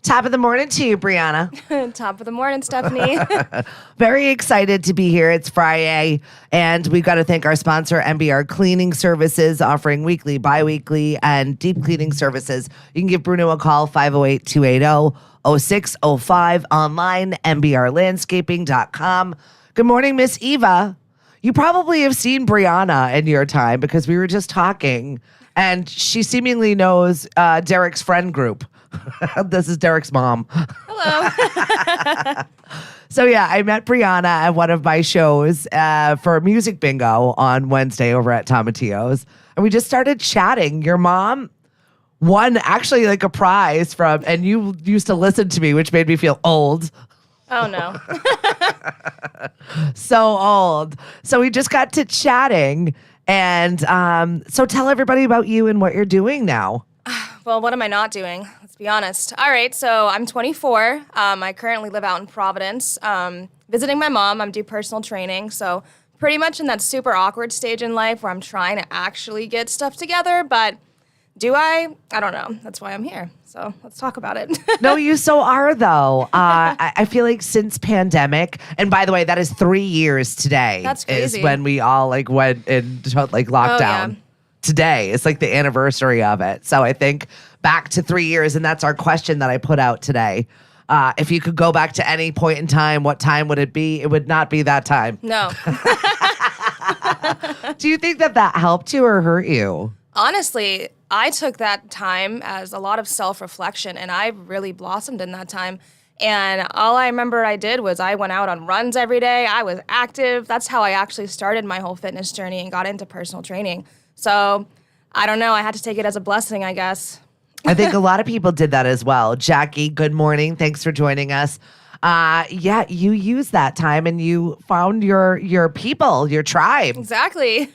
Top of the morning to you, Breanna. Top of the morning, Stephanie. Very excited to be here. It's Friday, and we've got to thank our sponsor, MBR Cleaning Services, offering weekly, bi-weekly, and deep cleaning services. You can give Bruno a call, 508-280-0605, online, mbrlandscaping.com. Good morning, Miss Eva. You probably have seen Breanna in your time because we were just talking, and she seemingly knows Derek's friend group. This is Derek's mom. Hello. So yeah, I met Breanna at one of my shows for music bingo on Wednesday over at Tomatillo's. And we just started chatting. Your mom won actually like a prize from, and you used to listen to me, which made me feel old. Oh, no. So old. So we just got to chatting. And so tell everybody about you and what you're doing now. Well, what am I not doing? Let's be honest. All right, so I'm 24. I currently live out in Providence. Visiting my mom. I'm doing personal training. So pretty much in that super awkward stage in life where I'm trying to actually get stuff together. But do I? I don't know. That's why I'm here. So let's talk about it. No, you so are, though. I feel like since pandemic, and by the way, that is 3 years today. That's crazy. Is when we all like went into like lockdown. Oh, yeah. Today is like the anniversary of it. So I think back to 3 years, and that's our question that I put out today. If you could go back to any point in time, what time would it be? It would not be that time. No. Do you think that helped you or hurt you? Honestly, I took that time as a lot of self-reflection, and I really blossomed in that time. And all I remember I did was I went out on runs every day. I was active. That's how I actually started my whole fitness journey and got into personal training. So I don't know. I had to take it as a blessing, I guess. I think a lot of people did that as well. Jackie, good morning. Thanks for joining us. Yeah, you used that time and you found your people, your tribe. Exactly.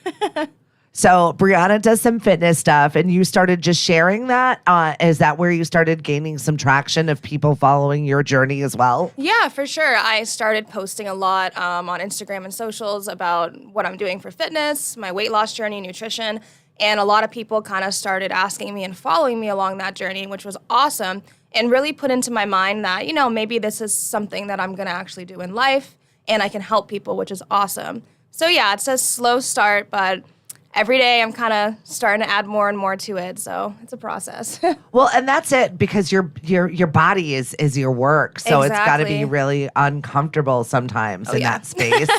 So Breanna does some fitness stuff and you started just sharing that. Is that where you started gaining some traction of people following your journey as well? Yeah, for sure. I started posting a lot on Instagram and socials about what I'm doing for fitness, my weight loss journey, nutrition. And a lot of people kind of started asking me and following me along that journey, which was awesome. And really put into my mind that, maybe this is something that I'm going to actually do in life and I can help people, which is awesome. So yeah, it's a slow start, but every day I'm kind of starting to add more and more to it. So it's a process. Well, and that's it because your body is your work. So It's got to be really uncomfortable sometimes in that space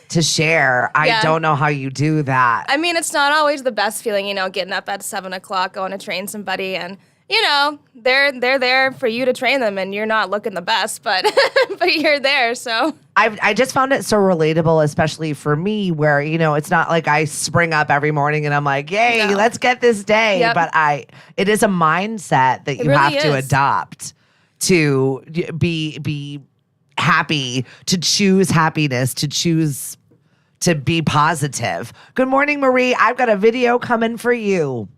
to share. I don't know how you do that. I mean, it's not always the best feeling, getting up at 7 o'clock, going to train somebody and, they're there for you to train them and you're not looking the best, but but you're there. So I just found it so relatable, especially for me, where, it's not like I spring up every morning and I'm like, yay, let's get this day. Yep. But it is a mindset that you have to adopt to be happy, to choose happiness, to choose to be positive. Good morning, Marie. I've got a video coming for you.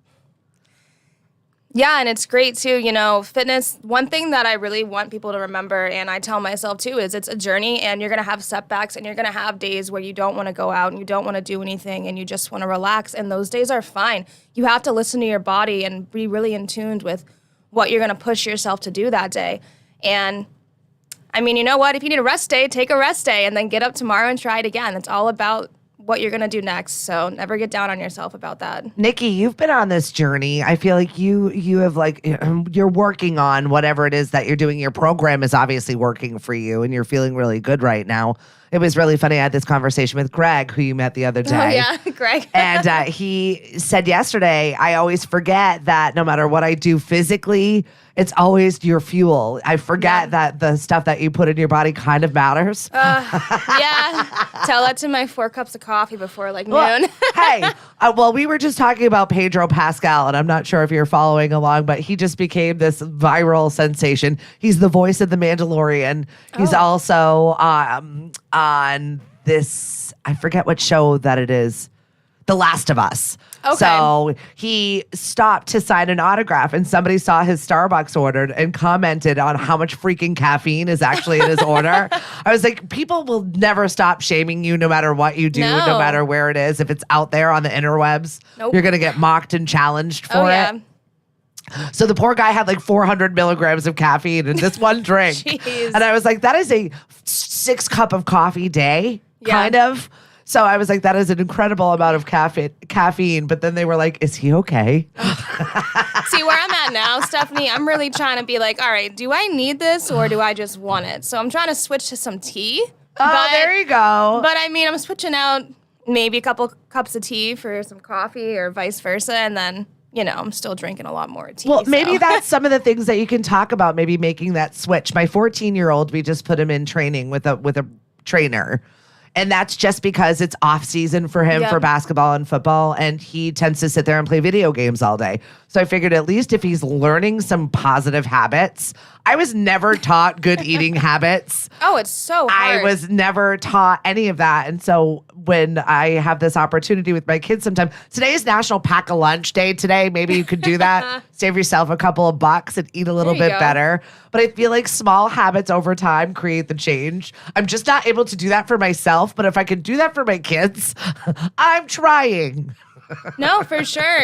Yeah, and it's great too, fitness. One thing that I really want people to remember, and I tell myself too, is it's a journey and you're going to have setbacks and you're going to have days where you don't want to go out and you don't want to do anything and you just want to relax. And those days are fine. You have to listen to your body and be really in tune with what you're going to push yourself to do that day. And I mean, you know what? If you need a rest day, take a rest day and then get up tomorrow and try it again. It's all about what you're going to do next. So never get down on yourself about that. Nikki, you've been on this journey. I feel like you have you're working on whatever it is that you're doing. Your program is obviously working for you and you're feeling really good right now. It was really funny. I had this conversation with Greg, who you met the other day. Oh, yeah, Greg. And he said yesterday, I always forget that no matter what I do physically, it's always your fuel. I forget that the stuff that you put in your body kind of matters. Yeah. Tell that to my 4 cups of coffee before noon. Well, hey, we were just talking about Pedro Pascal, and I'm not sure if you're following along, but he just became this viral sensation. He's the voice of The Mandalorian. He's also on this, I forget what show that it is, The Last of Us. Okay. So he stopped to sign an autograph and somebody saw his Starbucks ordered and commented on how much freaking caffeine is actually in his order. I was like, people will never stop shaming you no matter what you do, no matter where it is. If it's out there on the interwebs, you're going to get mocked and challenged for it. So the poor guy had like 400 milligrams of caffeine in this one drink. Jeez. And I was like, that is a 6 cup of coffee day, kind of. So I was like, that is an incredible amount of caffeine. But then they were like, is he okay? See, where I'm at now, Stephanie, I'm really trying to be like, all right, do I need this or do I just want it? So I'm trying to switch to some tea. There you go. But I mean, I'm switching out maybe a couple cups of tea for some coffee or vice versa. And then, I'm still drinking a lot more tea. Well, maybe that's some of the things that you can talk about, maybe making that switch. My 14-year-old, we just put him in training with a trainer. And that's just because it's off season for him for basketball and football. And he tends to sit there and play video games all day. So I figured at least if he's learning some positive habits. I was never taught good eating habits. Oh, it's so hard. I was never taught any of that. And so when I have this opportunity with my kids sometime, today is National Pack a Lunch Day today. Maybe you could do that. Save yourself a couple of bucks and eat a little bit better. But I feel like small habits over time create the change. I'm just not able to do that for myself. But if I can do that for my kids, I'm trying. No, for sure.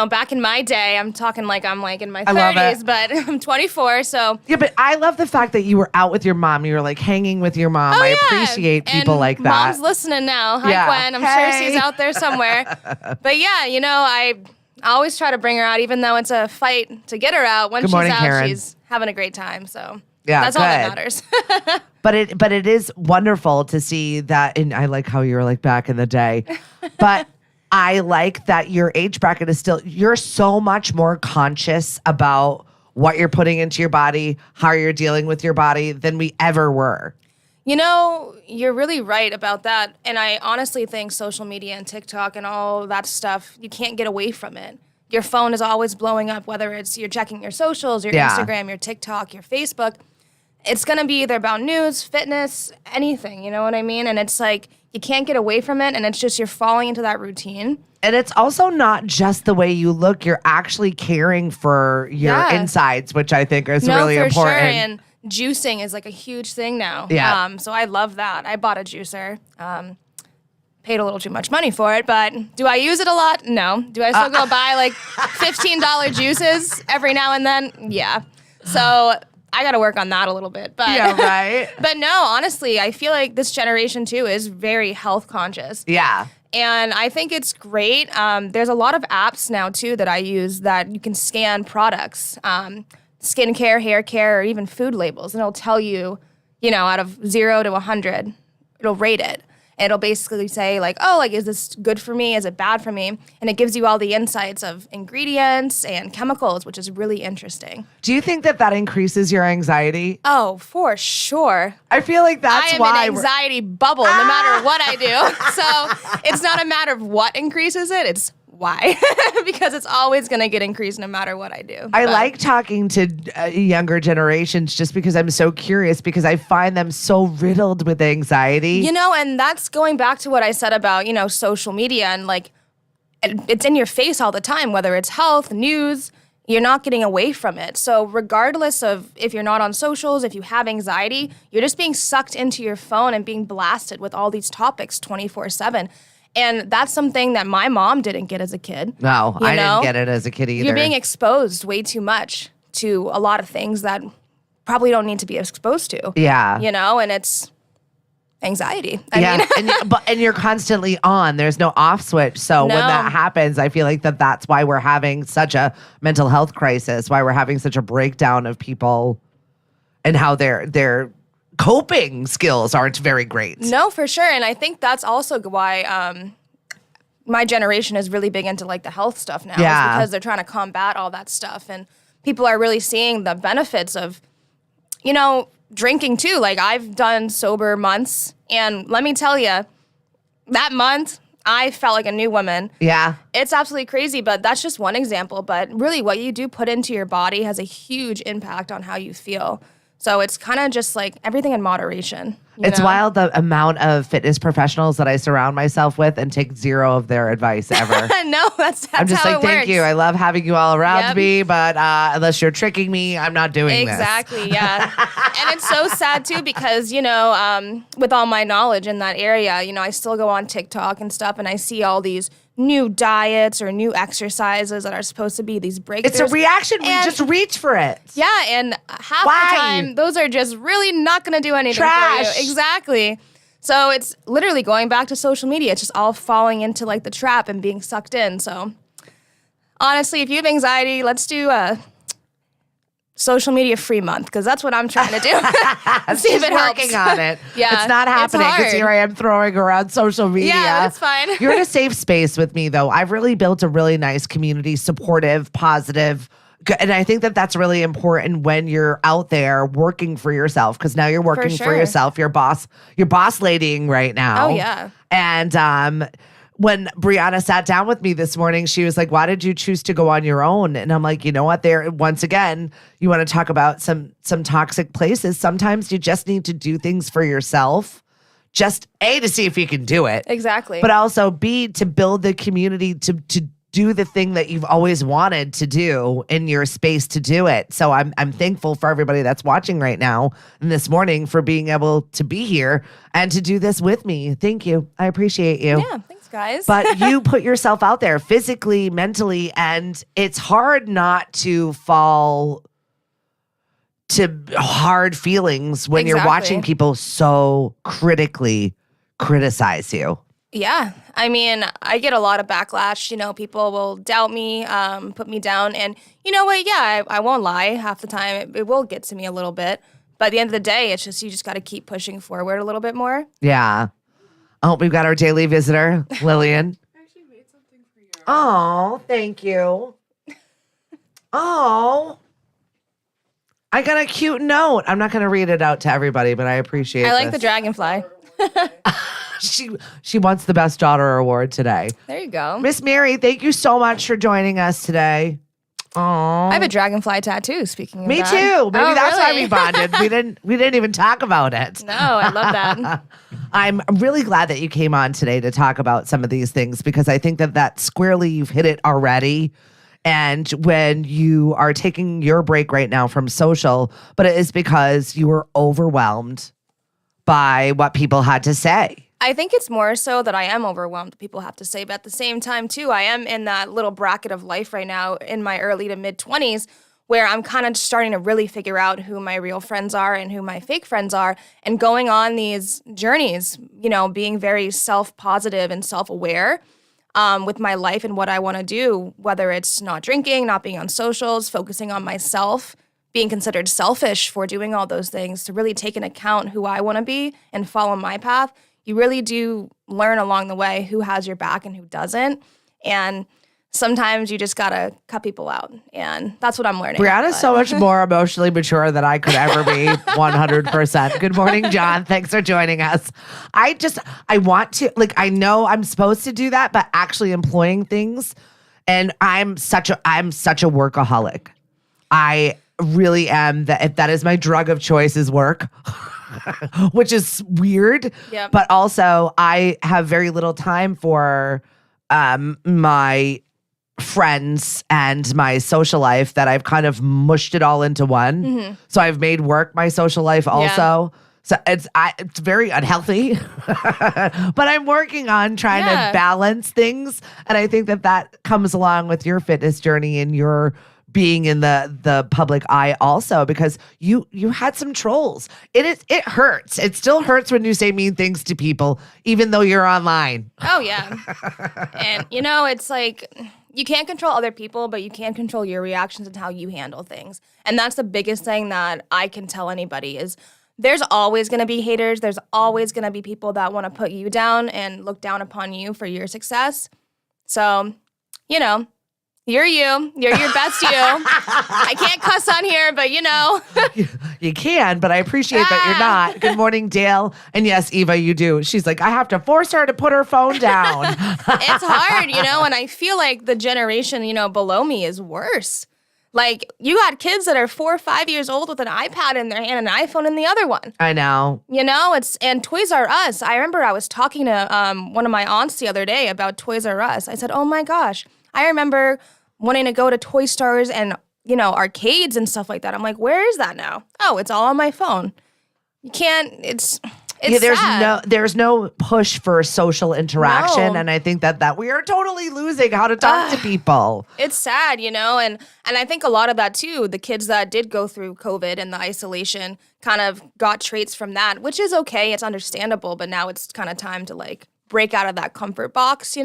Back in my day, I'm talking like I'm like in my 30s, but I'm 24, so. Yeah, but I love the fact that you were out with your mom. You were like hanging with your mom. I appreciate people like that. Mom's listening now. Hi, Gwen. I'm sure she's out there somewhere. But yeah, I always try to bring her out, even though it's a fight to get her out. When she's out, Karen. She's having a great time, so. Yeah, that's all that matters. But it is wonderful to see that, and I like how you were like back in the day. But I like that your age bracket is still, you're so much more conscious about what you're putting into your body, how you're dealing with your body than we ever were. You're really right about that. And I honestly think social media and TikTok and all that stuff, you can't get away from it. Your phone is always blowing up, whether it's you're checking your socials, your Instagram, your TikTok, your Facebook. It's going to be either about news, fitness, anything, you know what I mean? And it's like, you can't get away from it, and it's just you're falling into that routine. And it's also not just the way you look. You're actually caring for your insides, which I think is really important. Sure. And juicing is like a huge thing now. Yeah. So I love that. I bought a juicer. Paid a little too much money for it, but do I use it a lot? No. Do I still go buy like $15 juices every now and then? Yeah. So I got to work on that a little bit. But yeah, right. But no, honestly, I feel like this generation too is very health conscious. Yeah. And I think it's great. There's a lot of apps now too that I use that you can scan products, skincare, hair care, or even food labels, and it'll tell you, out of 0 to 100, it'll rate it. It'll basically say like, oh, like, is this good for me? Is it bad for me? And it gives you all the insights of ingredients and chemicals, which is really interesting. Do you think that increases your anxiety? Oh, for sure. I feel like that's why I am an anxiety bubble no matter what I do. So it's not a matter of what increases it. It's why. Because it's always going to get increased no matter what I do. I like talking to younger generations just because I'm so curious, because I find them so riddled with anxiety. And that's going back to what I said about, social media and like it's in your face all the time, whether it's health, news, you're not getting away from it. So regardless of if you're not on socials, if you have anxiety, you're just being sucked into your phone and being blasted with all these topics 24/7. And that's something that my mom didn't get as a kid. No, I didn't get it as a kid either. You're being exposed way too much to a lot of things that probably don't need to be exposed to. Yeah. And it's anxiety. I mean. and you're constantly on. There's no off switch. So when that happens, I feel like that's why we're having such a mental health crisis, why we're having such a breakdown of people and how they're coping skills aren't very great. No, for sure. And I think that's also why my generation is really big into like the health stuff now. Yeah. Is because they're trying to combat all that stuff. And people are really seeing the benefits of, drinking too. Like I've done sober months. And let me tell you, that month, I felt like a new woman. Yeah. It's absolutely crazy, but that's just one example. But really what you do put into your body has a huge impact on how you feel. So it's kind of just like everything in moderation. It's wild the amount of fitness professionals that I surround myself with and take zero of their advice ever. No, that's I'm just how like, it thank works. you. I love having you all around me, but unless you're tricking me, I'm not doing this. Exactly, yeah. And it's so sad too because, with all my knowledge in that area, I still go on TikTok and stuff and I see all these new diets or new exercises that are supposed to be these breakthroughs. It's a reaction. We just reach for it. Yeah, and half the time, those are just really not going to do anything for you. Exactly. So it's literally going back to social media. It's just all falling into like the trap and being sucked in. So honestly, if you have anxiety, let's do a social media free month, because that's what I'm trying to do. See if it helps. Working on it. Yeah, it's not happening because here I am throwing around social media. Yeah, it's fine. You're in a safe space with me, though. I've really built a really nice community, supportive, positive. And I think that that's really important when you're out there working for yourself, because now you're working for yourself. You're boss ladying right now. Oh, yeah. And when Breanna sat down with me this morning, she was like, why did you choose to go on your own? And I'm like, you know what? There, once again, you want to talk about some toxic places. Sometimes you just need to do things for yourself. Just A, to see if you can do it. Exactly. But also B, to build the community to do the thing that you've always wanted to do in your space to do it. So I'm thankful for everybody that's watching right now and this morning for being able to be here and to do this with me. Thank you. I appreciate you. Yeah, thanks, guys. But you put yourself out there physically, mentally, and it's hard not to fall to hard feelings when you're watching people so critically criticize you. Yeah. I mean, I get a lot of backlash. You know, people will doubt me, put me down. And you know what? Yeah, I won't lie. Half the time, it will get to me a little bit. But at the end of the day, it's just, you just got to keep pushing forward a little bit more. Yeah. Oh, we've got our daily visitor, Lillian. I actually made something for you. Oh, thank you. Oh. I got a cute note. I'm not going to read it out to everybody, but I appreciate it. I like the dragonfly. She wants the Best Daughter Award today. There you go. Miss Mary, thank you so much for joining us today. I have a dragonfly tattoo, speaking of Me that. too. Maybe that's why really? we bonded. We didn't even talk about it. No, I love that. I'm really glad that you came on today to talk about some of these things, because I think that squarely you've hit it already. And when you are taking your break right now from social, but it is because you were overwhelmed by what people had to say. I think it's more so that I am overwhelmed, people have to say. But at the same time, too, I am in that little bracket of life right now in my early to mid-20s where I'm kind of starting to really figure out who my real friends are and who my fake friends are, and going on these journeys, you know, being very self-positive and self-aware with my life and what I want to do, whether it's not drinking, not being on socials, focusing on myself, being considered selfish for doing all those things, to really take into account who I want to be and follow my path. You really do learn along the way who has your back and who doesn't. And sometimes you just got to cut people out. And that's what I'm learning. Breanna's so much more emotionally mature than I could ever be, 100%. Good morning, John. Thanks for joining us. I want to, I know I'm supposed to do that, but actually employing things. And I'm such a workaholic. I really am. That is my drug of choice, is work. Which is weird. Yep. But also I have very little time for my friends and my social life, that I've kind of mushed it all into one. Mm-hmm. So I've made work my social life also. Yeah. So it's very unhealthy, but I'm working on trying to balance things. And I think that comes along with your fitness journey and your being in the public eye also, because you had some trolls. It hurts. It still hurts when you say mean things to people, even though you're online. Oh, yeah. And, you know, it's like, you can't control other people, but you can control your reactions and how you handle things. And that's the biggest thing that I can tell anybody is there's always going to be haters. There's always going to be people that want to put you down and look down upon you for your success. So, you know, you're you. You're your best you. I can't cuss on here, but you know. You can, but I appreciate that you're not. Good morning, Dale. And yes, Eva, you do. She's like, I have to force her to put her phone down. It's hard, you know, and I feel like the generation, you know, below me is worse. Like, you got kids that are 4 or 5 years old with an iPad in their hand and an iPhone in the other one. I know. You know, and Toys R Us. I remember I was talking to one of my aunts the other day about Toys R Us. I said, oh my gosh, I remember wanting to go to toy stores and, you know, arcades and stuff like that. I'm like, where is that now? Oh, it's all on my phone. You can't, It's sad. There's no push for social interaction, and I think that we are totally losing how to talk to people. It's sad, and I think a lot of that too, the kids that did go through COVID and the isolation kind of got traits from that, which is okay, it's understandable, but now it's kind of time to like break out of that comfort box,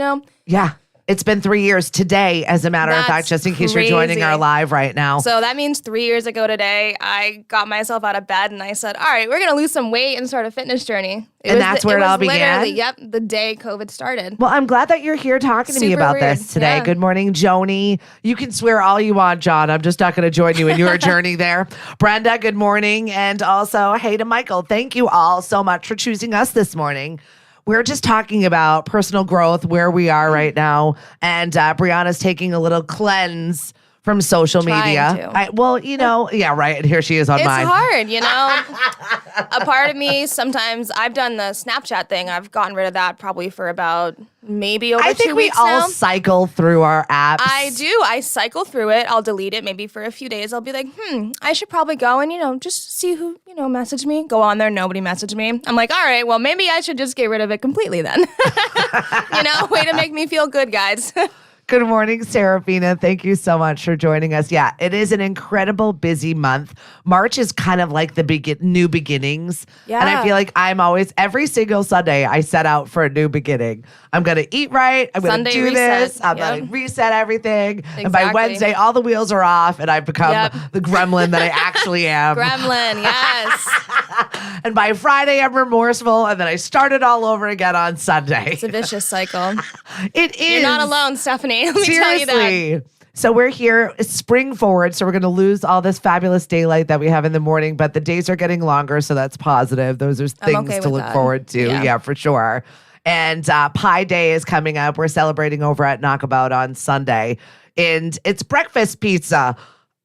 Yeah. It's been 3 years today, as a matter of fact, just in case you're joining our live right now. So that means 3 years ago today, I got myself out of bed and I said, all right, we're going to lose some weight and start a fitness journey. That's where it all began? Literally, yep, the day COVID started. Well, I'm glad that you're here talking to me about this today. Yeah. Good morning, Joni. You can swear all you want, John. I'm just not going to join you in your journey there. Brenda, good morning. And also, hey to Michael. Thank you all so much for choosing us this morning. We're just talking about personal growth, where we are right now. And Breanna's taking a little cleanse from social media. Yeah, right. Here she is on mine. It's hard, A part of me, sometimes I've done the Snapchat thing. I've gotten rid of that probably for about maybe over 2 weeks now. I think we all cycle through our apps. I do. I cycle through it. I'll delete it maybe for a few days. I'll be like, I should probably go and, just see who, messaged me. Go on there. Nobody messaged me. I'm like, all right, well, maybe I should just get rid of it completely then. Way to make me feel good, guys. Good morning, Serafina. Thank you so much for joining us. Yeah, it is an incredible busy month. March is kind of like the new beginnings. Yeah. And I feel like I'm always, every single Sunday, I set out for a new beginning. I'm going to eat right. I'm going to do this. I'm going to reset everything. Exactly. And by Wednesday, all the wheels are off and I've become the gremlin that I actually am. Gremlin, yes. And by Friday, I'm remorseful. And then I start it all over again on Sunday. It's a vicious cycle. It is. You're not alone, Stephanie. Let me tell you that. So we're here, spring forward. So we're going to lose all this fabulous daylight that we have in the morning, but the days are getting longer. So that's positive. Those are things to look forward to. Yeah, for sure. And Pie Day is coming up. We're celebrating over at Knockabout on Sunday. And it's breakfast pizza.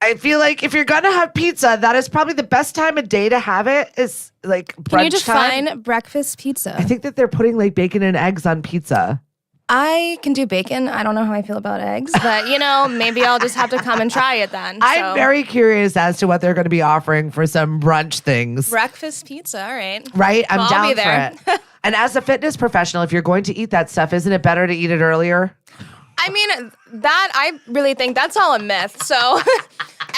I feel like if you're going to have pizza, that is probably the best time of day to have it, is like brunch time. Can you define breakfast pizza? I think that they're putting like bacon and eggs on pizza. I can do bacon. I don't know how I feel about eggs, but maybe I'll just have to come and try it then. I'm very curious as to what they're going to be offering for some brunch things. Breakfast pizza, all right. Right? I'm down for it. And as a fitness professional, if you're going to eat that stuff, isn't it better to eat it earlier? I mean, I really think that's all a myth. So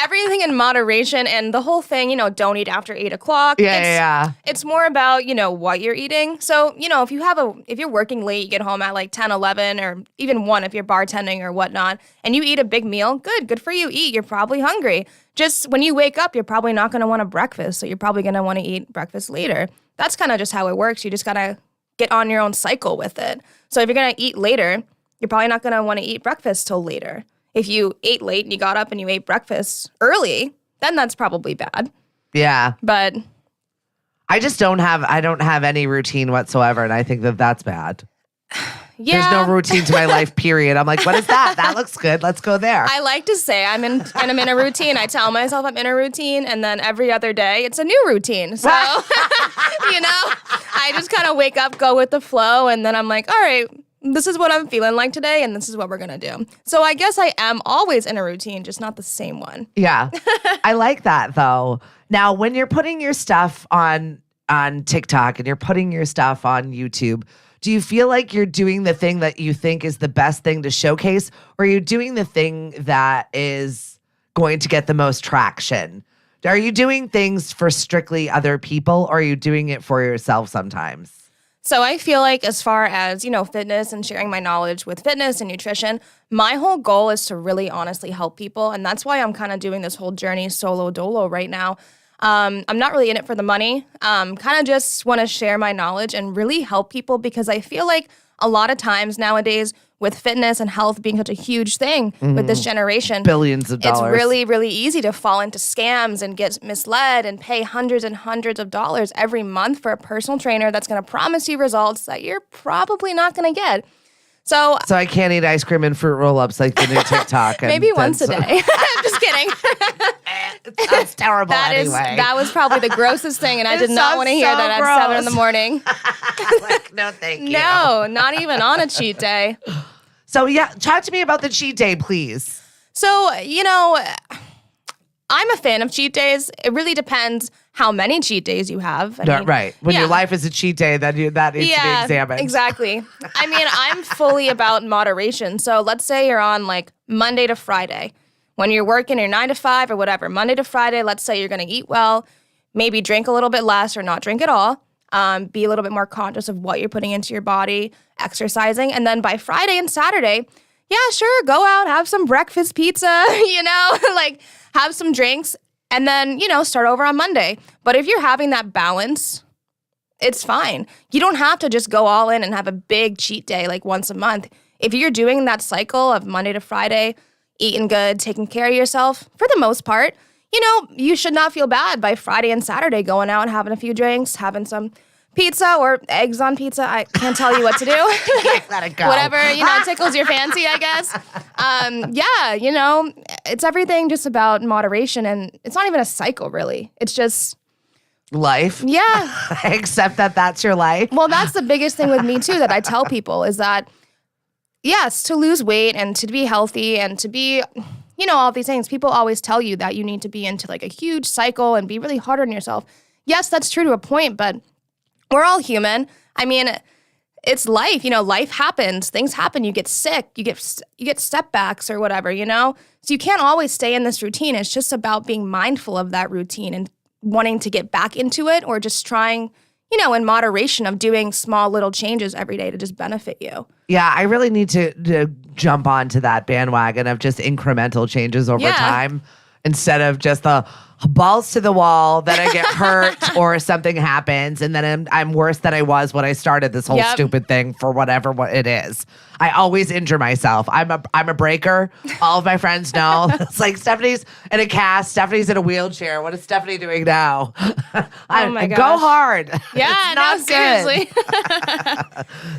everything in moderation, and the whole thing, don't eat after 8 o'clock. It's more about, what you're eating. So, if you're working late, you get home at like 10, 11, or even 1 if you're bartending or whatnot, and you eat a big meal, good for you. Eat. You're probably hungry. Just when you wake up, you're probably not going to want a breakfast. So you're probably going to want to eat breakfast later. That's kind of just how it works. You just got to get on your own cycle with it. So if you're going to eat later, you're probably not going to want to eat breakfast till later. If you ate late and you got up and you ate breakfast early, then that's probably bad. Yeah. But I don't have any routine whatsoever, and I think that that's bad. Yeah. There's no routine to my life, period. I'm like, what is that? That looks good. Let's go there. I like to say I'm in a routine. I tell myself I'm in a routine, and then every other day it's a new routine. So, I just kind of wake up, go with the flow, and then I'm like, all right, this is what I'm feeling like today, and this is what we're going to do. So I guess I am always in a routine, just not the same one. Yeah. I like that, though. Now, when you're putting your stuff on TikTok and you're putting your stuff on YouTube, do you feel like you're doing the thing that you think is the best thing to showcase, or are you doing the thing that is going to get the most traction? Are you doing things for strictly other people, or are you doing it for yourself sometimes? So I feel like as far as, fitness and sharing my knowledge with fitness and nutrition, my whole goal is to really honestly help people. And that's why I'm kind of doing this whole journey solo dolo right now. I'm not really in it for the money. Kind of just want to share my knowledge and really help people, because I feel like a lot of times nowadays with fitness and health being such a huge thing with this generation, billions of dollars. It's really, really easy to fall into scams and get misled and pay hundreds and hundreds of dollars every month for a personal trainer that's going to promise you results that you're probably not going to get. So I can't eat ice cream and fruit roll-ups like the new TikTok. Maybe once a day. I'm just kidding. It sounds terrible anyway. That was probably the grossest thing, and I did not want to hear that at 7 in the morning. Like, no, thank you. No, not even on a cheat day. So, talk to me about the cheat day, please. So, I'm a fan of cheat days. It really depends how many cheat days you have. Right. When your life is a cheat day, that needs to be examined. Exactly. I mean, I'm fully about moderation. So let's say you're on like Monday to Friday. When you're working your 9 to 5 or whatever, Monday to Friday, let's say you're going to eat well, maybe drink a little bit less or not drink at all. Be a little bit more conscious of what you're putting into your body, exercising. And then by Friday and Saturday, yeah, sure, go out, have some breakfast pizza, like have some drinks, and then, start over on Monday. But if you're having that balance, it's fine. You don't have to just go all in and have a big cheat day like once a month. If you're doing that cycle of Monday to Friday, eating good, taking care of yourself, for the most part, you should not feel bad by Friday and Saturday going out and having a few drinks, having some pizza or eggs on pizza. I can't tell you what to do. Let it go. Whatever, tickles your fancy, I guess. It's everything just about moderation, and it's not even a cycle, really. It's just life. Yeah. Except that's your life. Well, that's the biggest thing with me, too, that I tell people is that, yes, to lose weight and to be healthy and to be, all these things. People always tell you that you need to be into like a huge cycle and be really hard on yourself. Yes, that's true to a point, but we're all human. I mean, it's life. Life happens. Things happen. You get sick. You get setbacks or whatever, So you can't always stay in this routine. It's just about being mindful of that routine and wanting to get back into it, or just trying, in moderation of doing small little changes every day to just benefit you. Yeah, I really need to jump onto that bandwagon of just incremental changes over time instead of just the balls to the wall, then I get hurt or something happens, and then I'm worse than I was when I started this whole stupid thing for whatever it is. I always injure myself. I'm a breaker. All of my friends know. It's like Stephanie's in a cast. Stephanie's in a wheelchair. What is Stephanie doing now? Oh my gosh. Go hard. Yeah, no, seriously.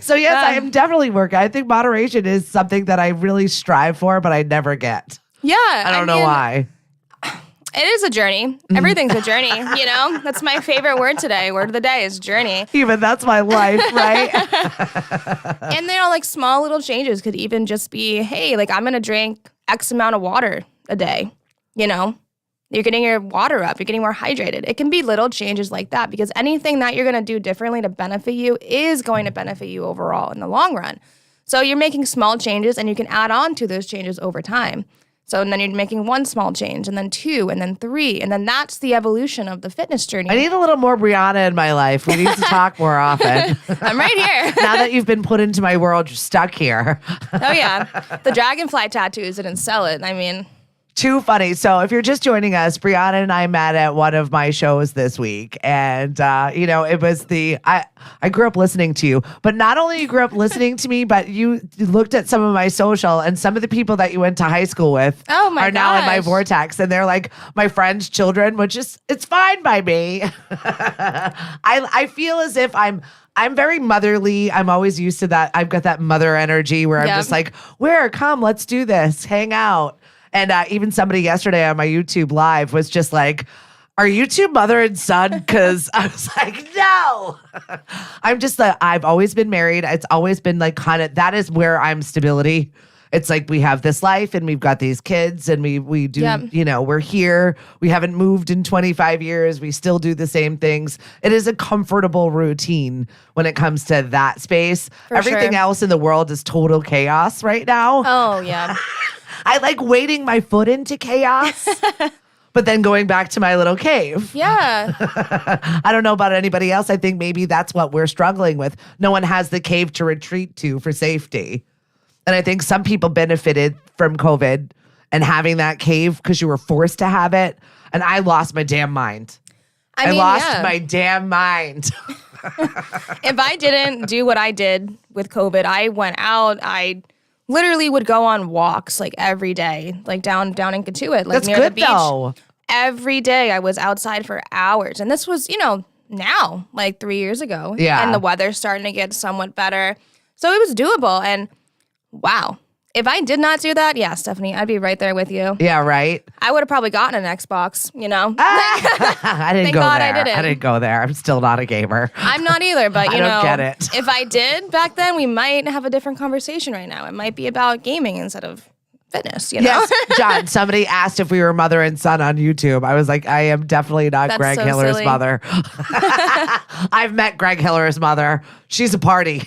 So yes, I am definitely working. I think moderation is something that I really strive for, but I never get. Yeah. I don't know why. It is a journey. Everything's a journey, That's my favorite word today. Word of the day is journey. Even that's my life, right? And like small little changes could even just be, hey, like I'm going to drink X amount of water a day, You're getting your water up. You're getting more hydrated. It can be little changes like that, because anything that you're going to do differently to benefit you is going to benefit you overall in the long run. So you're making small changes, and you can add on to those changes over time. So and then you're making one small change, and then 2, and then 3, and then that's the evolution of the fitness journey. I need a little more Breanna in my life. We need to talk more often. I'm right here. Now that you've been put into my world, you're stuck here. Oh, yeah. The dragonfly tattoos didn't sell it. I mean... Too funny. So if you're just joining us, Breanna and I met at one of my shows this week. And, it was I grew up listening to you. But not only you grew up listening to me, but you looked at some of my social, and some of the people that you went to high school with are now in my vortex. And they're like my friends' children, which is, it's fine by me. I feel as if I'm very motherly. I'm always used to that. I've got that mother energy where I'm just like, come, let's do this, hang out. And even somebody yesterday on my YouTube live was just like, are you two mother and son? Because I was like, no. I'm just I've always been married. It's always been like that is where I'm stability. It's like we have this life and we've got these kids and we do, we're here. We haven't moved in 25 years. We still do the same things. It is a comfortable routine when it comes to that space. Everything else in the world is total chaos right now. Oh, yeah. I like wading my foot into chaos, but then going back to my little cave. Yeah. I don't know about anybody else. I think maybe that's what we're struggling with. No one has the cave to retreat to for safety. And I think some people benefited from COVID and having that cave because you were forced to have it. And I lost my damn mind. I lost my damn mind. If I didn't do what I did with COVID, I went out, I literally would go on walks like every day, like down in Katuitt, like That's near good, the beach. Though. Every day I was outside for hours. And this was, now, like 3 years ago. Yeah. And the weather's starting to get somewhat better. So it was doable. And wow. If I did not do that, yeah, Stephanie, I'd be right there with you. Yeah, right? I would have probably gotten an Xbox, I didn't Thank go God there. I didn't. I didn't go there. I'm still not a gamer. I'm not either, but I don't get it. If I did back then, we might have a different conversation right now. It might be about gaming instead of fitness, you know? Yes, John, somebody asked if we were mother and son on YouTube. I was like, I am definitely not That's Greg so Hiller's silly. mother. I've met Greg Hiller's mother. She's a party.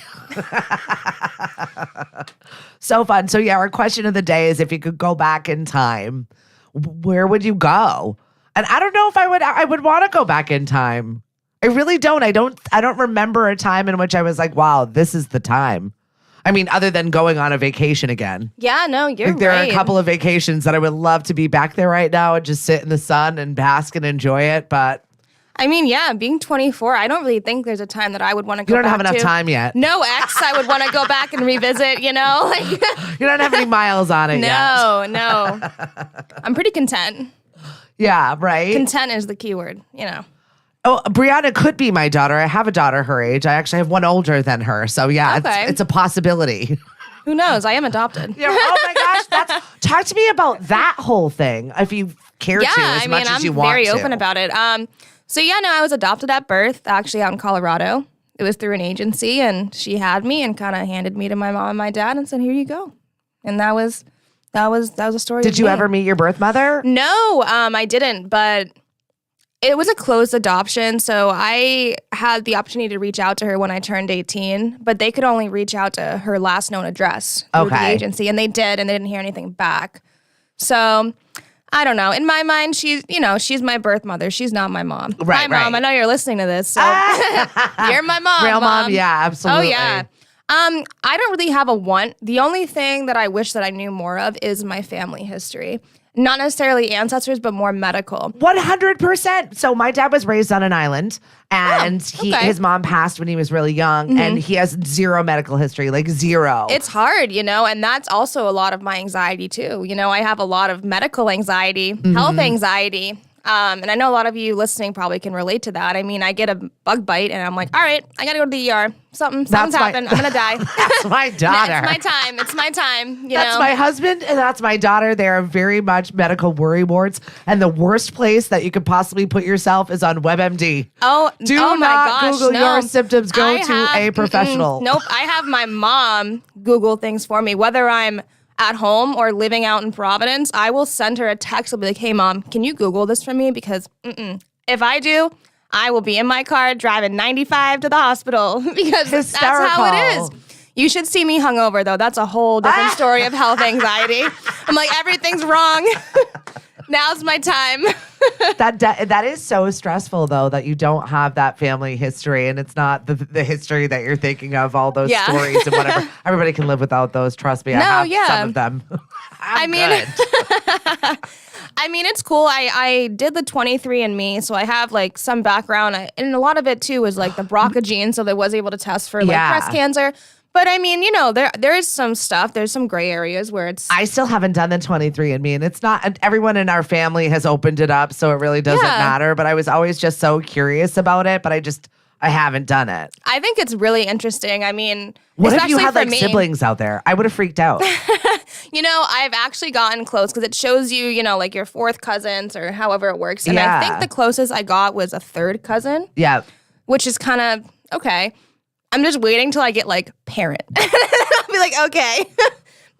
So fun. So yeah, our question of the day is, if you could go back in time, where would you go? And I don't know if I would want to go back in time. I really don't. I don't remember a time in which I was like, wow, this is the time. I mean, other than going on a vacation again. Yeah, no, you're There right. are a couple of vacations that I would love to be back there right now and just sit in the sun and bask and enjoy it. But I mean, yeah, being 24, I don't really think there's a time that I would want to go back to. you don't have enough time yet. No ex I would want to go back and revisit, you know? Like, You don't have any miles on it yet. no. I'm pretty content. Yeah, right? Content is the key word, you know. Oh, Breanna could be my daughter. I have a daughter her age. I actually have one older than her. So yeah, Okay. it's a possibility. Who knows? I am adopted. Yeah, oh my gosh, talk to me about that whole thing, if you care to, as much as you want to. I'm very open about it. So yeah, no, I was adopted at birth, actually out in Colorado. It was through an agency, and she had me and kind of handed me to my mom and my dad and said, "Here you go." And that was a story. Did you ever meet your birth mother? No, I didn't, but it was a closed adoption, so I had the opportunity to reach out to her when I turned 18, but they could only reach out to her last known address through the agency, and they did, and they didn't hear anything back. So I don't know. In my mind, she's my birth mother. She's not my mom. Right, Hi, Mom. right. I know you're listening to this, so you're my mom. Real mom, yeah, absolutely. Oh, yeah. I don't really have a want. The only thing that I wish that I knew more of is my family history. Not necessarily ancestors, but more medical. 100%. So my dad was raised on an island, and his mom passed when he was really young, and he has zero medical history, like zero. It's hard, and that's also a lot of my anxiety too. I have a lot of medical anxiety, health anxiety. And I know a lot of you listening probably can relate to that. I mean, I get a bug bite and I'm like, all right, I got to go to the ER. Something's happened. I'm going to die. That's my daughter. It's my time. That's my husband and that's my daughter. They're very much medical worry wards. And the worst place that you could possibly put yourself is on WebMD. Do my not gosh, Google no. your symptoms. Go to a professional. Nope. I have my mom Google things for me, whether I'm at home or living out in Providence. I will send her a text. I'll be like, hey, Mom, can you Google this for me? Because if I do, I will be in my car driving 95 to the hospital because that's how it is. You should see me hungover, though. That's a whole different story of health anxiety. I'm like, everything's wrong. Now's my time. That is so stressful, though, that you don't have that family history, and it's not the history that you're thinking of, all those stories and whatever. Everybody can live without those. Trust me, I have some of them. I mean, it's cool. I did the 23andMe, so I have like some background, and a lot of it too was like the BRCA gene, so they was able to test for like breast cancer. But I mean, there is some stuff. There's some gray areas where it's. I still haven't done the 23andMe, and it's not. Everyone in our family has opened it up, so it really doesn't matter. But I was always just so curious about it, but I haven't done it. I think it's really interesting. I mean, what if you had like siblings out there? I would have freaked out. I've actually gotten close because it shows you, like your fourth cousins or however it works. And I think the closest I got was a third cousin. Yeah. Which is kind of okay. I'm just waiting till I get like parent. I'll be like, okay,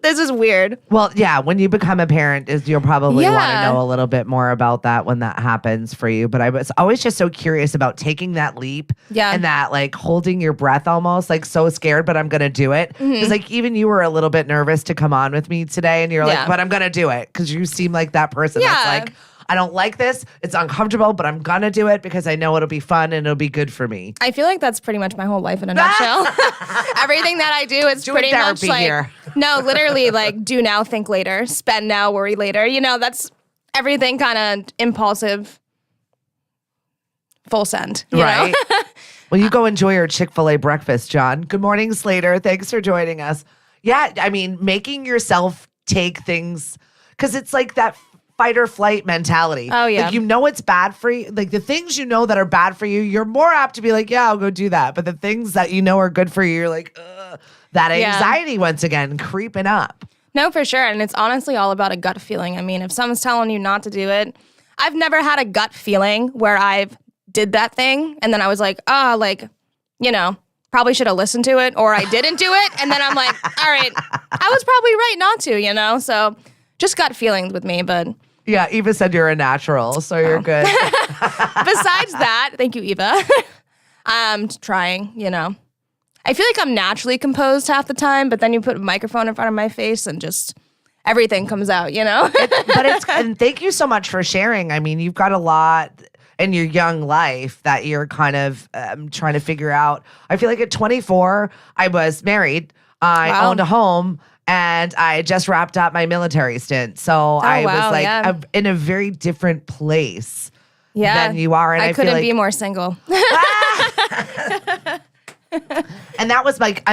this is weird. Well, yeah, when you become a parent, you'll probably want to know a little bit more about that when that happens for you. But I was always just so curious about taking that leap and that like holding your breath almost, like so scared, but I'm going to do it. Because like even you were a little bit nervous to come on with me today and you're like, but I'm going to do it because you seem like that person that's like, I don't like this. It's uncomfortable, but I'm going to do it because I know it'll be fun and it'll be good for me. I feel like that's pretty much my whole life in a nutshell. Everything that I do is pretty much like, here. No, literally like do now, think later, spend now, worry later. That's everything kind of impulsive, full send. You know? Well, you go enjoy your Chick-fil-A breakfast, John. Good morning, Slater. Thanks for joining us. Yeah, I mean, making yourself take things, because it's like that fight or flight mentality. Oh, yeah. Like, it's bad for you. Like, the things that are bad for you, you're more apt to be like, yeah, I'll go do that. But the things that are good for you, you're like, ugh. That anxiety, once again, creeping up. No, for sure. And it's honestly all about a gut feeling. I mean, if someone's telling you not to do it, I've never had a gut feeling where I've did that thing and then I was like, probably should have listened to it, or I didn't do it. And then I'm like, all right, I was probably right not to, So just got feelings with me, but. Yeah, Eva said you're a natural, so you're good. Besides that, thank you, Eva. I'm trying, I feel like I'm naturally composed half the time, but then you put a microphone in front of my face and just everything comes out, And thank you so much for sharing. I mean, you've got a lot in your young life that you're kind of trying to figure out. I feel like at 24, I was married. I owned a home. And I just wrapped up my military stint. So I was like in a very different place than you are. And I couldn't feel be more single. And that was like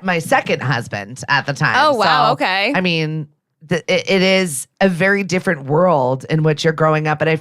my second husband at the time. Oh, wow. So, okay. I mean, it is a very different world in which you're growing up. And I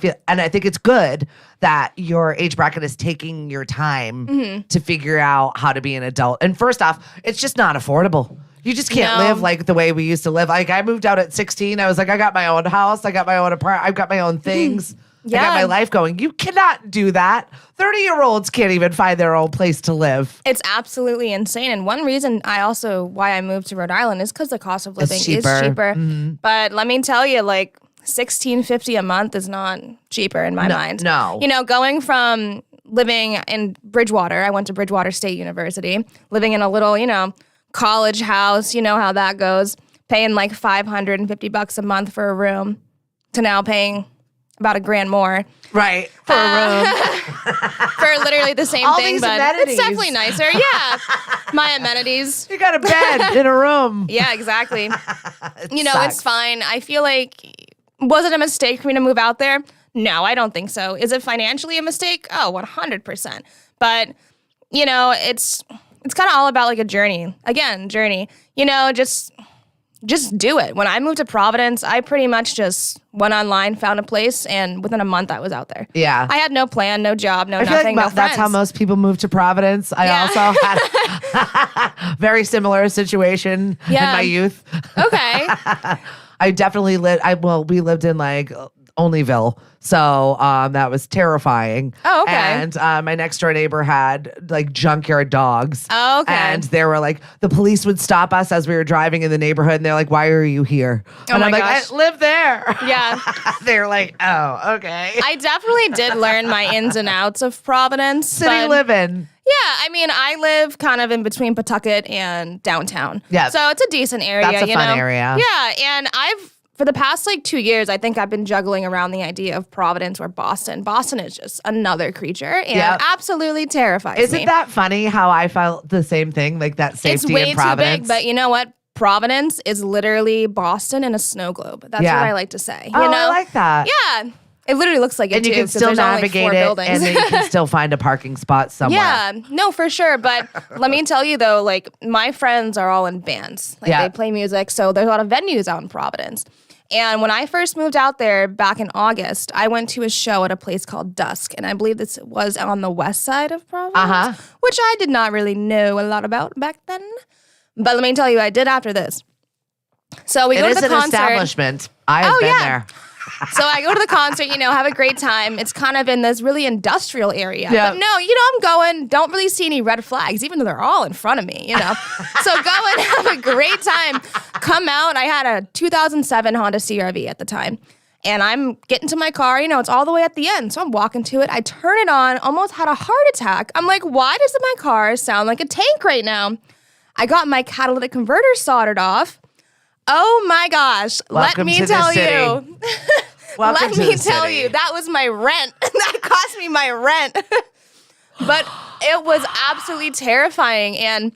think it's good that your age bracket is taking your time to figure out how to be an adult. And first off, it's just not affordable. You just can't live like the way we used to live. Like I moved out at 16. I was like, I got my own house. I got my own apartment. I've got my own things. I got my life going. You cannot do that. 30-year-olds can't even find their own place to live. It's absolutely insane. And one reason why I moved to Rhode Island is because the cost of living is cheaper. But let me tell you, like $16.50 a month is not cheaper in my mind. No. Going from living in Bridgewater, I went to Bridgewater State University, living in a little, college house, you know how that goes, paying like $550 a month for a room to now paying about $1,000 more. Right. For a room. For literally the same All thing, these but amenities. It's definitely nicer. Yeah. My amenities. You got a bed in a room. Yeah, exactly. It's fine. I feel like, was it a mistake for me to move out there? No, I don't think so. Is it financially a mistake? Oh, 100%. But, it's kind of all about like a journey. Again, journey. Just do it. When I moved to Providence, I pretty much just went online, found a place, and within a month I was out there. Yeah. I had no plan, no job, no I nothing, feel like no friends. that's how most people move to Providence. I also had very similar situation in my youth. Okay. I definitely we lived in like Onlyville. So that was terrifying. Oh, okay. And my next door neighbor had like junkyard dogs. Oh, okay. And they were like, the police would stop us as we were driving in the neighborhood and they're like, why are you here? And I'm like, I live there. Yeah. They're like, oh, okay. I definitely did learn my ins and outs of Providence. City living. Yeah, I mean, I live kind of in between Pawtucket and downtown. Yeah. So it's a decent area, That's a fun area. Yeah, and for the past like 2 years, I think I've been juggling around the idea of Providence or Boston. Boston is just another creature and absolutely terrifies me. Isn't that funny how I felt the same thing, like that safety in Providence? It's way too big, but you know what? Providence is literally Boston in a snow globe. That's what I like to say. I like that. Yeah. It literally looks like it, and you can still navigate it, and then you can still find a parking spot somewhere. Yeah, no, for sure. But let me tell you, though, like, my friends are all in bands. Like, they play music, so there's a lot of venues out in Providence. And when I first moved out there back in August, I went to a show at a place called Dusk, and I believe this was on the west side of Providence, which I did not really know a lot about back then. But let me tell you, I did after this. So we go to the concert. It is an establishment. I have been there. So I go to the concert, have a great time. It's kind of in this really industrial area. Yeah. But no, I'm going, don't really see any red flags, even though they're all in front of me, So go and have a great time. Come out. I had a 2007 Honda CR-V at the time. And I'm getting to my car, it's all the way at the end. So I'm walking to it. I turn it on, almost had a heart attack. I'm like, why does my car sound like a tank right now? I got my catalytic converter soldered off. Oh my gosh. Let me tell you. Let me tell you, that was my rent. That cost me my rent. But it was absolutely terrifying. And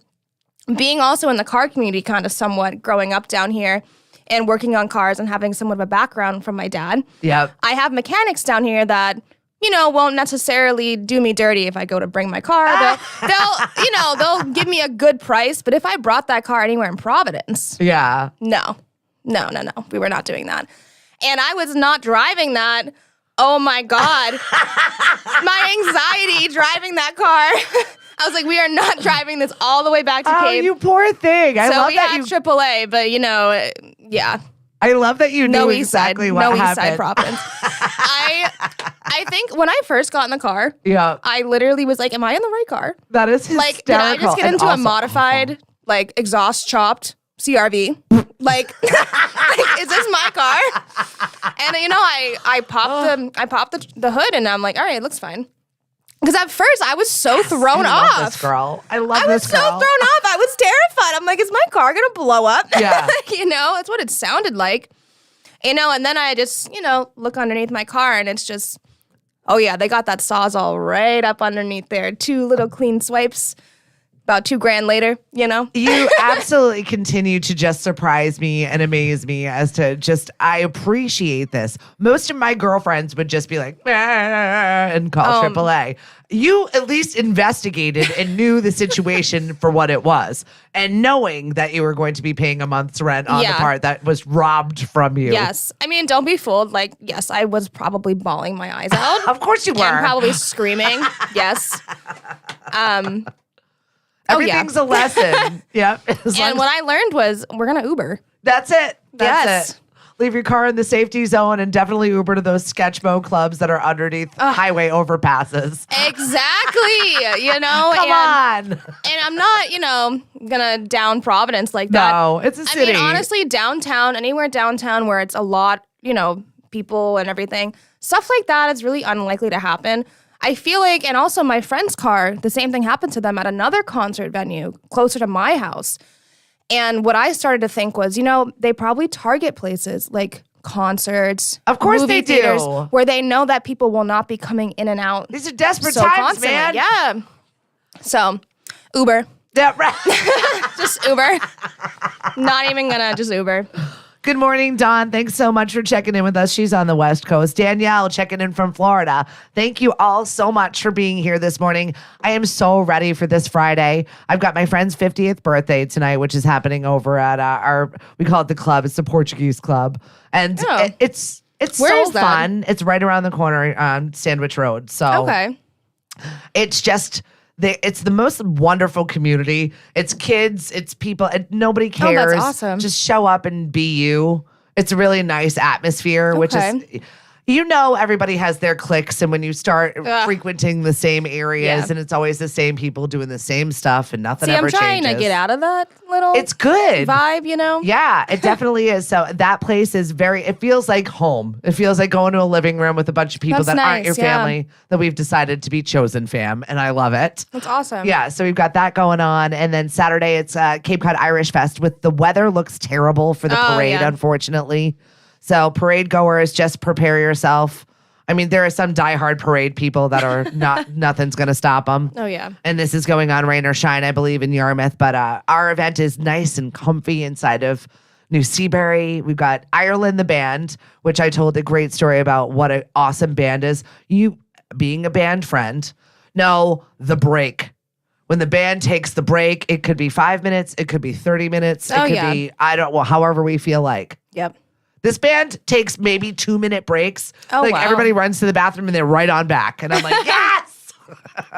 being also in the car community kind of somewhat growing up down here and working on cars and having somewhat of a background from my dad. Yep. I have mechanics down here that won't necessarily do me dirty if I go to bring my car. They'll give me a good price. But if I brought that car anywhere in Providence, no, we were not doing that. And I was not driving that. Oh my God, my anxiety driving that car. I was like, we are not driving this all the way back to Cape. Oh, you poor thing. I love that you. So we had AAA, but yeah. I love that you knew exactly what happened. No East Side Providence. I think when I first got in the car, I literally was like, am I in the right car? That is hysterical. Like, did I just get into a modified, like, exhaust chopped CR-V? Like, is this my car? And I popped the hood, and I'm like, all right, it looks fine. Because at first I was so thrown off. I love this girl. I love this girl. I was so thrown off. I was terrified. I'm like, is my car gonna blow up? Yeah. That's what it sounded like. And then I just, look underneath my car, and it's just, oh yeah, they got that Sawzall right up underneath there. 2 little clean swipes. About $2,000 later, You absolutely continue to just surprise me and amaze me as to I appreciate this. Most of my girlfriends would just be like, and call AAA. You at least investigated and knew the situation for what it was. And knowing that you were going to be paying a month's rent on the part that was robbed from you. Yes. I mean, don't be fooled. Like, yes, I was probably bawling my eyes out. Of course you were. And probably screaming. Yes. Everything's a lesson. Yep. And what I learned was we're going to Uber. That's it. That's it. Leave your car in the safety zone and definitely Uber to those sketchmo clubs that are underneath highway overpasses. Exactly. Come on. And I'm not, going to down Providence like that. No, it's a city. I mean, honestly, downtown, anywhere downtown where it's a lot, people and everything, stuff like that is really unlikely to happen. I feel like, and also my friend's car, the same thing happened to them at another concert venue closer to my house. And what I started to think was, they probably target places like concerts. Of course movie they theaters, do. Where they know that people will not be coming in and out. These are desperate times, constantly. man. Yeah. So, Uber. Yeah, right. Just Uber. Not even gonna just Uber. Good morning, Dawn. Thanks so much for checking in with us. She's on the West Coast. Danielle checking in from Florida. Thank you all so much for being here this morning. I am so ready for this Friday. I've got my friend's 50th birthday tonight, which is happening over at we call it the club. It's the Portuguese Club. And it's Where so fun. It's right around the corner on Sandwich Road. So okay. It's just... It's the most wonderful community. It's kids, it's people, and nobody cares. Oh, that's awesome. Just show up and be you. It's a really nice atmosphere, which is, everybody has their cliques. And when you start frequenting the same areas and it's always the same people doing the same stuff and nothing ever changes. I'm trying to get out of that little it's good vibe, Yeah, it definitely is. So that place is it feels like home. It feels like going to a living room with a bunch of people that aren't your family that we've decided to be chosen fam. And I love it. That's awesome. Yeah, so we've got that going on. And then Saturday, it's Cape Cod Irish Fest with the weather looks terrible for the parade, unfortunately. So parade goers, just prepare yourself. I mean, there are some diehard parade people that are nothing's going to stop them. Oh, yeah. And this is going on rain or shine, I believe, in Yarmouth. But our event is nice and comfy inside of New Seabury. We've got Ireland, the band, which I told a great story about what an awesome band is. You being a band friend, know the break. When the band takes the break, it could be 5 minutes. It could be 30 minutes. It could be, however we feel like. Yep. This band takes maybe 2-minute breaks. Oh, wow. Everybody runs to the bathroom and they're right on back. And I'm like, yes!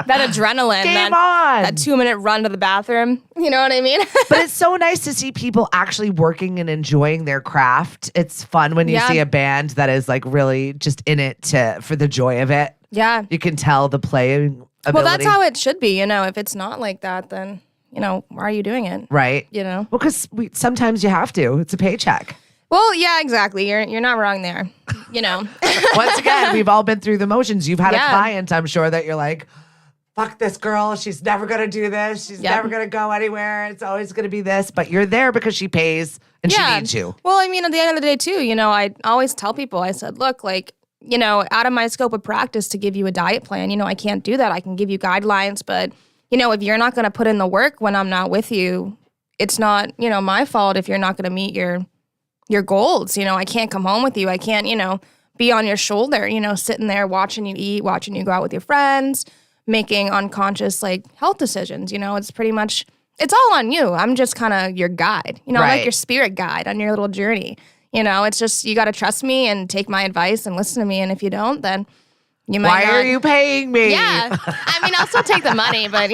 That adrenaline. Game on! That 2-minute run to the bathroom. You know what I mean? But it's so nice to see people actually working and enjoying their craft. It's fun when you see a band that is like really just in it for the joy of it. Yeah. You can tell the playing ability. Well, that's how it should be. If it's not like that, then, why are you doing it? Right. Well, because sometimes you have to. It's a paycheck. Well, yeah, exactly. You're not wrong there. Once again, we've all been through the motions. You've had a client, I'm sure, that you're like, fuck this girl. She's never going to do this. She's never going to go anywhere. It's always going to be this. But you're there because she pays and she needs you. Well, I mean, at the end of the day, too, I always tell people, I said, look, out of my scope of practice to give you a diet plan, I can't do that. I can give you guidelines. But, if you're not going to put in the work when I'm not with you, it's not, my fault if you're not going to meet your goals. I can't come home with you. I can't, be on your shoulder, sitting there watching you eat, watching you go out with your friends, making unconscious health decisions. It's pretty much, it's all on you. I'm just kind of your guide, I'm like your spirit guide on your little journey. It's just, you got to trust me and take my advice and listen to me. And if you don't, then you might Why are you paying me? Yeah. I mean, I'll still take the money, but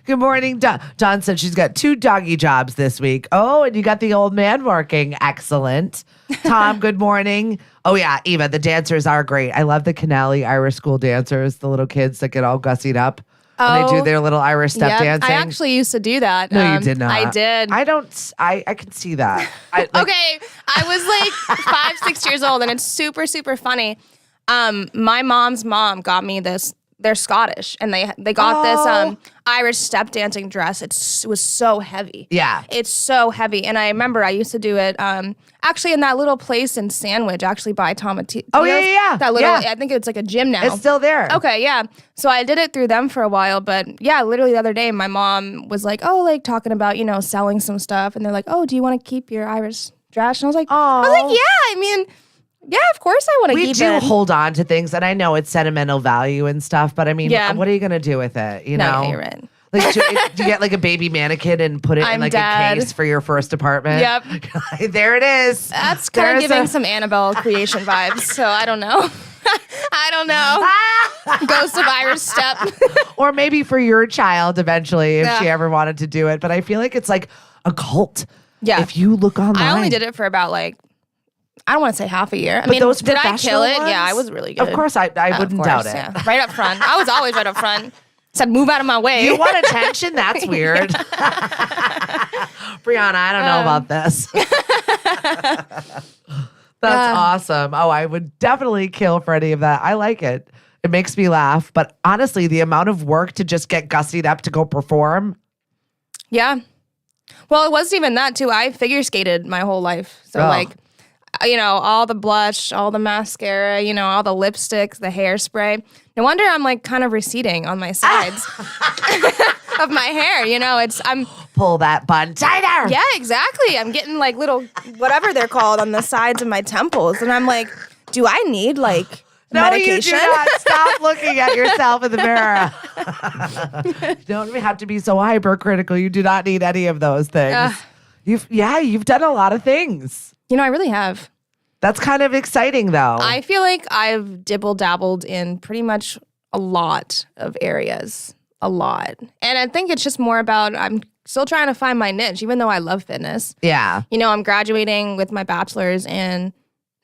Good morning. Dawn said she's got 2 doggy jobs this week. Oh, and you got the old man working. Excellent. Tom, good morning. Oh, yeah, Eva, the dancers are great. I love the Canali Irish School dancers, the little kids that get all gussied up And they do their little Irish step dancing. I actually used to do that. No, you did not. I did. I can see that. Okay, I was like 5-6 years old, and it's super, super funny. My mom's mom got me this. They're Scottish, and they got this Irish step dancing dress. It was so heavy. Yeah. It's so heavy. And I remember I used to do it actually in that little place in Sandwich, actually by Tomatillo's. Oh, yeah. That little, I think it's like a gym now. It's still there. Okay, yeah. So I did it through them for a while, but yeah, literally the other day, my mom was like, talking about, selling some stuff. And they're like, do you want to keep your Irish dress? And I was like, yeah, of course I want to keep it. We do hold on to things, and I know it's sentimental value and stuff, but I mean, what are you going to do with it, you know? No, you're right. Like, do you get like a baby mannequin and put it in like a case for your first apartment? Yep. There it is. That's kind of giving some Annabelle creation vibes, so I don't know. Ghost of Irish Step. Or maybe for your child eventually, if she ever wanted to do it. But I feel like it's like a cult. Yeah. If you look online. I only did it for about I don't want to say half a year. Those did I kill it? Ones? Yeah, I was really good. Of course, I wouldn't doubt it. Yeah. Right up front. I was always right up front. Said, move out of my way. You want attention? That's weird. Breanna, I don't know about this. That's awesome. Oh, I would definitely kill for any of that. I like it. It makes me laugh. But honestly, the amount of work to just get gussied up to go perform. Yeah. Well, it wasn't even that, too. I figure skated my whole life. So, all the blush, all the mascara, all the lipsticks, the hairspray. No wonder I'm kind of receding on my sides of my hair. I'm pull that bun tighter. Yeah, exactly. I'm getting little whatever they're called on the sides of my temples, and I'm like, do I need medication? No, you do not. Stop looking at yourself in the mirror. You don't have to be so hypercritical. You do not need any of those things. You've done a lot of things. I really have. That's kind of exciting, though. I feel like I've dibble-dabbled in pretty much a lot of areas. A lot. And I think it's just more about I'm still trying to find my niche, even though I love fitness. Yeah. I'm graduating with my bachelor's in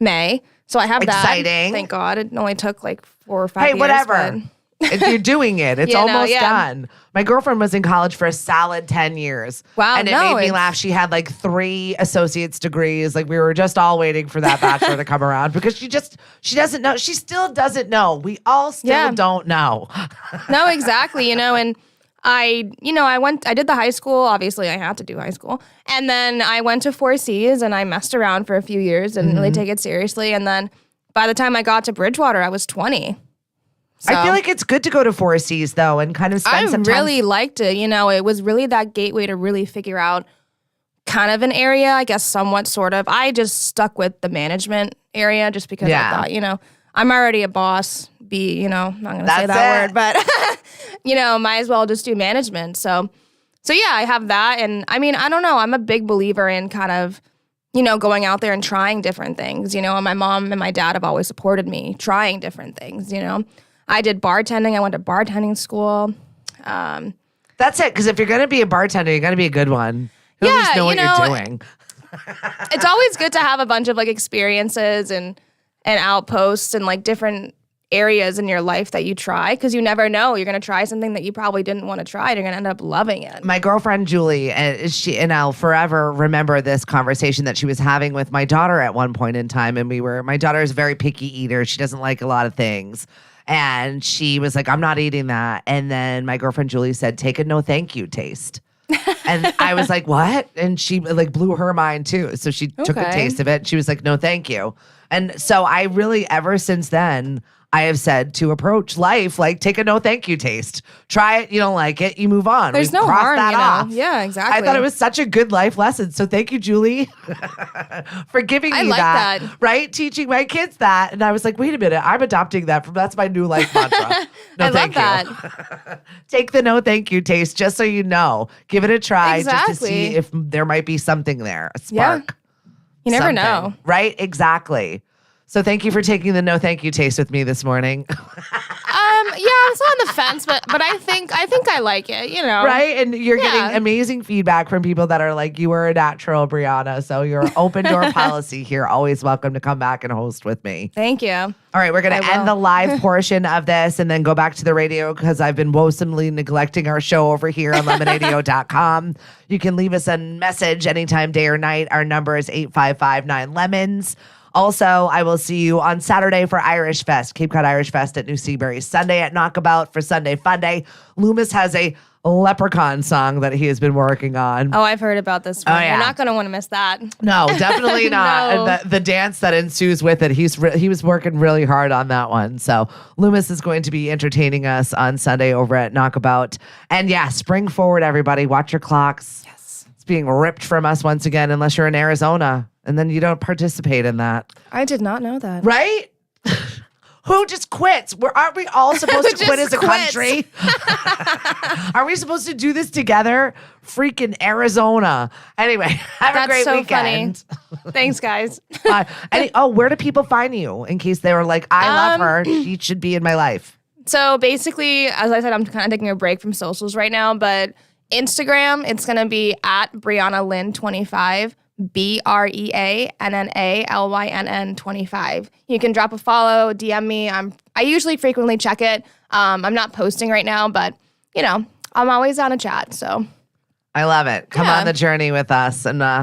May. So I have that. Exciting. Thank God. It only took 4 or 5 years. Hey, whatever. You're doing it. It's almost done. My girlfriend was in college for a solid 10 years. Wow. And it made me laugh. She had 3 associate's degrees. We were just all waiting for that bachelor to come around because she doesn't know. She still doesn't know. We all still don't know. No, exactly. And I did the high school. Obviously, I had to do high school. And then I went to 4 Cs and I messed around for a few years and didn't really take it seriously. And then by the time I got to Bridgewater, I was 20. So, I feel like it's good to go to 4 Cs, though, and kind of spend some time. I really liked it. It was really that gateway to really figure out kind of an area, I guess, somewhat, sort of. I just stuck with the management area just because I thought, I'm already a boss. I'm not going to say that word, but, might as well just do management. So yeah, I have that. And I mean, I don't know. I'm a big believer in kind of, going out there and trying different things, and my mom and my dad have always supported me trying different things, I did bartending. I went to bartending school. That's it. Because if you're going to be a bartender, you're going to be a good one. You at least know what you're doing. It's always good to have a bunch of experiences and outposts and different areas in your life that you try because you never know. You're going to try something that you probably didn't want to try and you're going to end up loving it. My girlfriend Julie, and I'll forever remember this conversation that she was having with my daughter at one point in time. And my daughter is a very picky eater. She doesn't like a lot of things. And she was like, I'm not eating that. And then my girlfriend Julie said, take a no thank you taste. And I was like, what? And she blew her mind too. So she took a taste of it. She was like, no, thank you. And so I really, ever since then, I have said to approach life, take a no thank you taste. Try it. You don't like it. You move on. There's no harm, off. Yeah, exactly. I thought it was such a good life lesson. So thank you, Julie, for giving me that. Right? Teaching my kids that. And I was like, wait a minute. I'm adopting that. That's my new life mantra. No, I love that. Take the no thank you taste just so you know. Give it a try just to see if there might be something there, a spark. Yeah. You never know. Right? Exactly. So thank you for taking the no thank you taste with me this morning. Yeah, it's on the fence, but I think I like it, you know. Right? And you're getting amazing feedback from people that are like, you were a natural, Breanna. So your open door policy here. Always welcome to come back and host with me. Thank you. All right, we're going to end the live portion of this and then go back to the radio because I've been woefully neglecting our show over here on lemonadio.com. You can leave us a message anytime, day or night. Our number is 855-9LEMONS. Also, I will see you on Saturday for Irish Fest, Cape Cod Irish Fest at New Seabury. Sunday at Knockabout for Sunday Fun Day. Loomis has a Leprechaun song that he has been working on. Oh, I've heard about this one. You're not going to want to miss that. No, definitely not. No. And the dance that ensues with it, he was working really hard on that one. So Loomis is going to be entertaining us on Sunday over at Knockabout. And yeah, spring forward, everybody. Watch your clocks. Yes. It's being ripped from us once again, unless you're in Arizona. And then you don't participate in that. I did not know that. Right? Who just quits? Aren't we all supposed to quit as a country? Are we supposed to do this together? Freaking Arizona. Anyway, have a great weekend. Funny. Thanks, guys. Where do people find you? In case they were like, I love her. She should be in my life. So basically, as I said, I'm kind of taking a break from socials right now. But Instagram, it's going to be at Breanna Lynn 25. BreannaLynn 25. You can drop a follow, DM me. I usually frequently check it. I'm not posting right now, but I'm always on a chat. So I love it. Come on the journey with us and